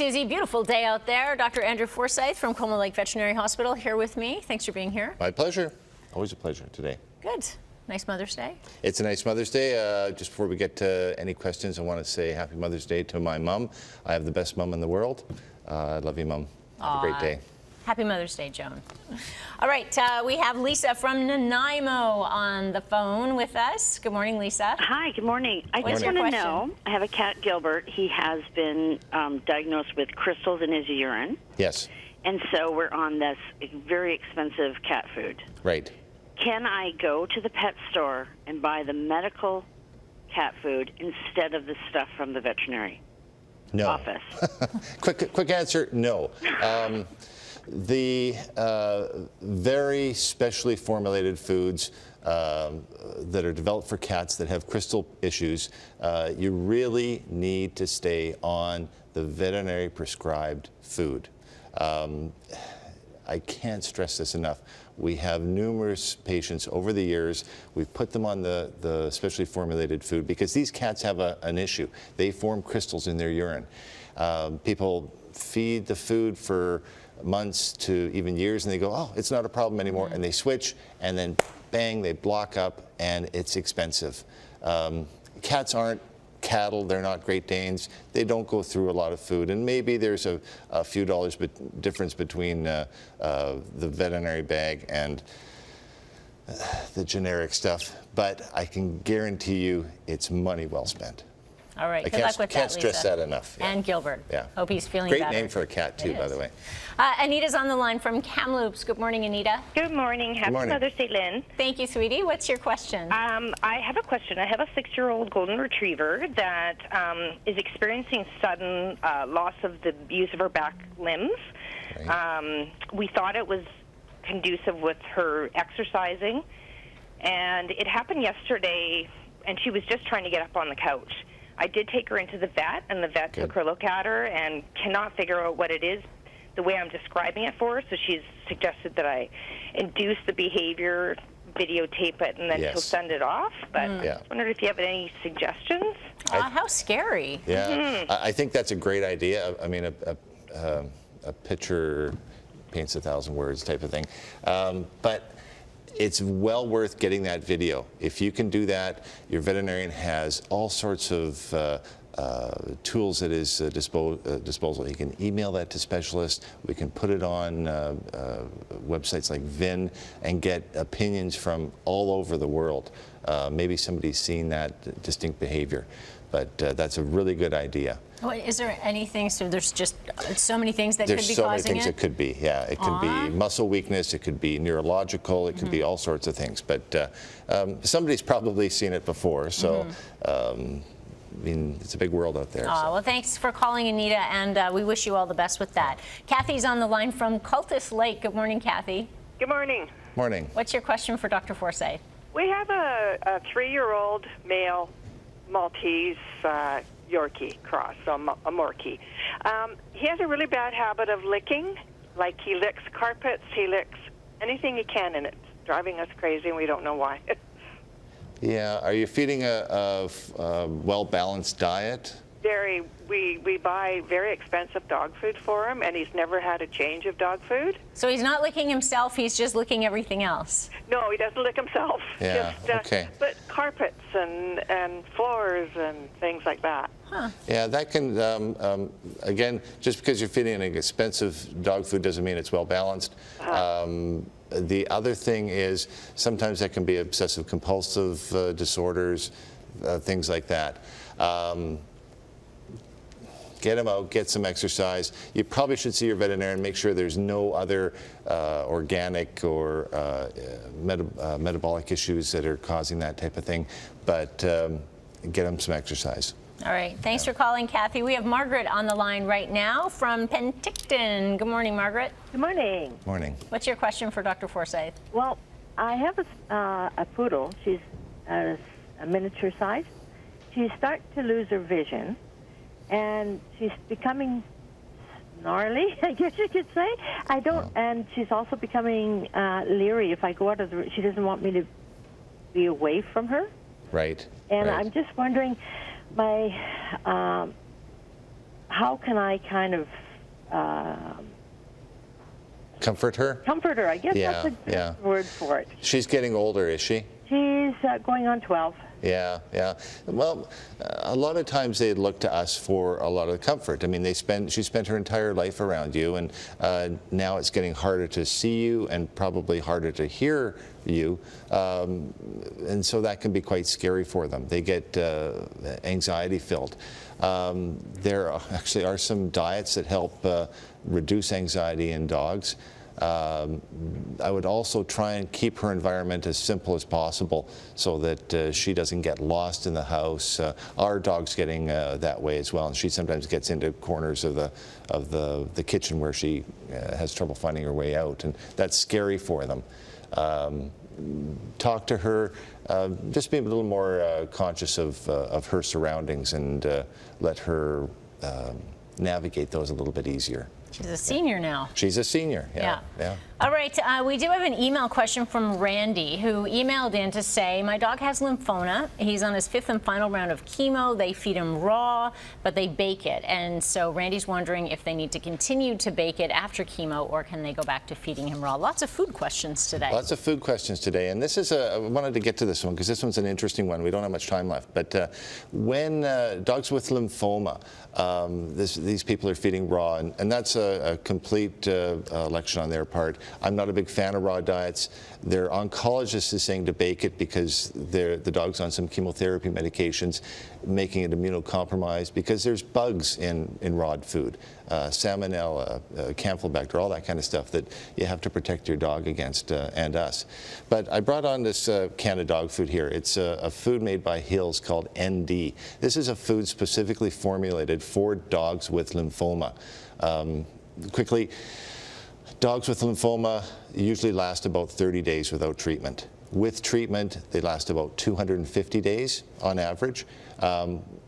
Susie, beautiful day out there. Dr. Andrew Forsyth from Cultus Lake Veterinary Hospital here with me. Thanks for being here. My pleasure. Always a pleasure today. Good. Nice Mother's Day. It's a nice Mother's Day. Just before we get to any questions, I want to say Happy Mother's Day to my mom. I have the best mom in the world. I love you, Mom. Have a great day. Happy Mother's Day, Joan. All right, we have Lisa from Nanaimo on the phone with us. Good morning, Lisa. Hi, good morning. I just want to know, I have a cat, Gilbert. He has been diagnosed with crystals in his urine. Yes. And so we're on this very expensive cat food. Right. Can I go to the pet store and buy the medical cat food instead of the stuff from the veterinary office? Quick answer, no. The very specially formulated foods that are developed for cats that have crystal issues, you really need to stay on the veterinary prescribed food. I can't stress this enough. We have numerous patients over the years. We've put them on the specially formulated food because these cats have an issue. They form crystals in their urine. People feed the food for months to even years and they go, oh, it's not a problem anymore, and they switch and then bang, they block up and it's expensive. Cats aren't cattle, they're not Great Danes, they don't go through a lot of food, and maybe there's a few dollars difference between the veterinary bag and the generic stuff, but I can guarantee you it's money well spent. All right, good luck with that, Lisa. Can't stress that enough. Yeah. And Gilbert. Yeah. Hope he's feeling better. Great Name for a cat, too, by the way. Anita's on the line from Kamloops. Good morning, Anita. Good morning. Happy Mother's Day, Lynn. Thank you, sweetie. What's your question? I have a question. I have a 6-year-old golden retriever that is experiencing sudden loss of the use of her back limbs. Right. We thought it was conducive with her exercising, and it happened yesterday, and she was just trying to get up on the couch. I did take her into the vet, and the vet took her look at her and cannot figure out what it is the way I'm describing it for her, so she's suggested that I induce the behavior, videotape it, and then she'll send it off. But I wondered if you have any suggestions. How scary. Yeah, I think that's a great idea. I mean, a picture paints 1,000 words type of thing. But it's well worth getting that video. If you can do that, your veterinarian has all sorts of tools at his disposal. He can email that to specialists. We can put it on websites like VIN and get opinions from all over the world. Maybe somebody's seen that distinct behavior, but that's a really good idea. Is there anything, so there's just so many things that could be causing it? There's so many things it could be, yeah. It could be muscle weakness, it could be neurological, it could be all sorts of things. But somebody's probably seen it before, so I mean, it's a big world out there. Well, thanks for calling, Anita, and we wish you all the best with that. Cathy's on the line from Cultus Lake. Good morning, Cathy. Good morning. Morning. What's your question for Dr. Forsyth? We have a 3-year-old male Maltese Yorkie cross, so a Morkie. He has a really bad habit of licking. Like, he licks carpets, he licks anything he can, and it's driving us crazy, and we don't know why. Yeah, are you feeding a well-balanced diet? We buy very expensive dog food for him, and he's never had a change of dog food. So he's not licking himself, he's just licking everything else? No, he doesn't lick himself. Yeah, okay. But carpets and floors and things like that. Huh. Yeah, that can, again, just because you're feeding an expensive dog food doesn't mean it's well-balanced. The other thing is sometimes that can be obsessive compulsive disorders, things like that. Get him out, get some exercise. You probably should see your veterinarian, make sure there's no other organic or metabolic issues that are causing that type of thing, but get him some exercise. All right, thanks for calling, Cathy. We have Margaret on the line right now from Princeton. Good morning, Margaret. Good morning. Morning. What's your question for Dr. Forsyth? Well, I have a poodle. She's a miniature size. She's starting to lose her vision, and she's becoming gnarly, I guess you could say. And she's also becoming leery. If I go out of the room, she doesn't want me to be away from her. Right. And I'm just wondering, how can I kind of Comfort her? comfort her? I guess that's a good word for it. She's getting older, is she? She's going on 12. Yeah, yeah. Well, a lot of times they look to us for a lot of comfort. I mean, she spent her entire life around you, and now it's getting harder to see you and probably harder to hear you, and so that can be quite scary for them. They get anxiety filled. There actually are some diets that help reduce anxiety in dogs. I would also try and keep her environment as simple as possible so that she doesn't get lost in the house. Our dog's getting that way as well, and she sometimes gets into corners of the kitchen where she has trouble finding her way out, and that's scary for them. Talk to her, just be a little more conscious of her surroundings, and let her navigate those a little bit easier. She's a senior now. She's a senior, yeah. All right, we do have an email question from Randy, who emailed in to say, my dog has lymphoma. He's on his 5th and final round of chemo. They feed him raw, but they bake it. And so Randy's wondering if they need to continue to bake it after chemo, or can they go back to feeding him raw? Lots of food questions today. Lots of food questions today. And this is I wanted to get to this one because this one's an interesting one. We don't have much time left. But when dogs with lymphoma, these people are feeding raw, and that's a complete election on their part. I'm not a big fan of raw diets. Their oncologist is saying to bake it because the dog's on some chemotherapy medications, making it immunocompromised because there's bugs in raw food, salmonella, campylobacter, all that kind of stuff that you have to protect your dog against, and us. But I brought on this can of dog food here. It's a food made by Hills called ND. This is a food specifically formulated for dogs with lymphoma. Quickly, dogs with lymphoma usually last about 30 days without treatment. With treatment, they last about 250 days on average.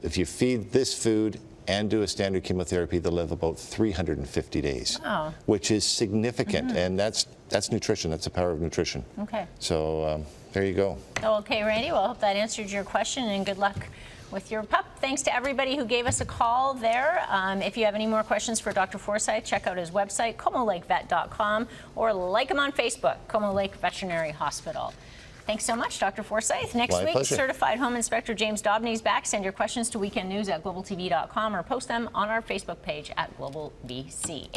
If you feed this food and do a standard chemotherapy, they'll live about 350 days, which is significant. And that's nutrition. That's the power of nutrition. Okay. So there you go. Okay, Randy. Well, I hope that answered your question, and good luck with your pup. Thanks to everybody who gave us a call there. If you have any more questions for Dr. Forsyth, check out his website, ComoLakeVet.com, or like him on Facebook, Como Lake Veterinary Hospital. Thanks so much, Dr. Forsyth. Next week, Certified Home Inspector James Dobney's back. Send your questions to weekendnews@globaltv.com or post them on our Facebook page at GlobalVC.